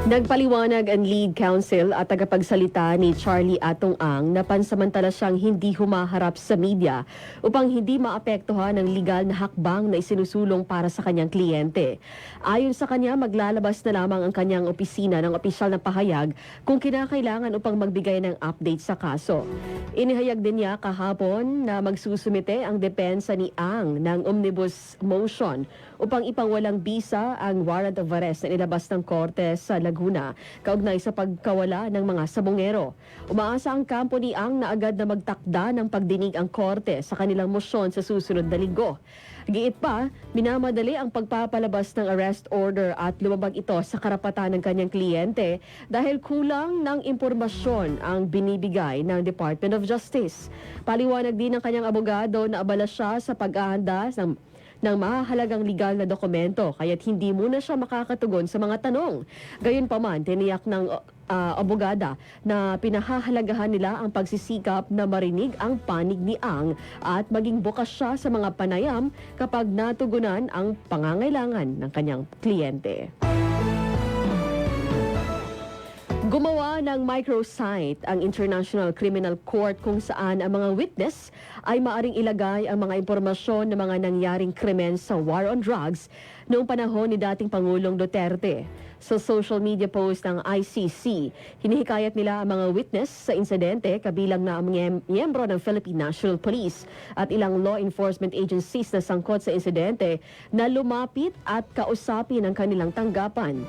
Nagpaliwanag ang lead counsel at tagapagsalita ni Charlie Atong Ang na pansamantala siyang hindi humaharap sa media upang hindi maapektuhan ang legal na hakbang na isinusulong para sa kanyang kliyente. Ayon sa kanya, maglalabas na lamang ang kanyang opisina ng opisyal na pahayag kung kinakailangan upang magbigay ng update sa kaso. Inihayag din niya kahapon na magsusumite ang depensa ni Ang ng omnibus motion upang ipangwalang bisa ang warrant of arrest na ilabas ng korte sa Laguna kaugnay sa pagkawala ng mga sabongero. Umaasa ang kampo ni Ang na agad na magtakda ng pagdinig ang korte sa kanilang mosyon sa susunod na linggo. Giit pa, minamadali ang pagpapalabas ng arrest order at lumabag ito sa karapatan ng kanyang kliyente dahil kulang ng impormasyon ang binibigay ng Department of Justice. Paliwanag din ng kanyang abogado na abala siya sa pag-ahanda ng mahahalagang legal na dokumento kaya't hindi muna siya makakatugon sa mga tanong. Gayunpaman, tiniyak ng abogada na pinahahalagahan nila ang pagsisikap na marinig ang panig ni Ang at maging bukas siya sa mga panayam kapag natugunan ang pangangailangan ng kanyang kliyente. Gumawa ng microsite ang International Criminal Court kung saan ang mga witness ay maaring ilagay ang mga impormasyon ng mga nangyaring krimen sa war on drugs noong panahon ni dating Pangulong Duterte. Sa social media post ng ICC, hinihikayat nila ang mga witness sa insidente kabilang na ang miyembro ng Philippine National Police at ilang law enforcement agencies na sangkot sa insidente na lumapit at kausapin ang kanilang tanggapan.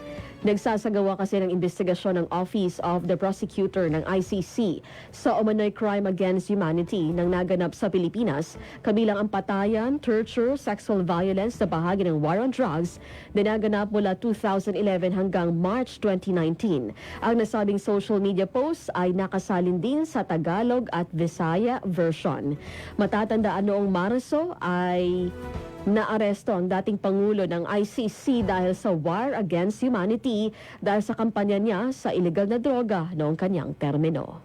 Nagsasagawa kasi ng investigasyon ng Office of the Prosecutor ng ICC sa umano'y crime against humanity nang naganap sa Pilipinas, kabilang ang patayan, torture, sexual violence na bahagi ng war on drugs na naganap mula 2011 hanggang March 2019. Ang nasabing social media post ay nakasalin din sa Tagalog at Visaya version. Matatandaan noong Marso ay naaresto ang dating Pangulo ng ICC dahil sa war against humanity dahil sa kampanya niya sa illegal na droga noong kanyang termino.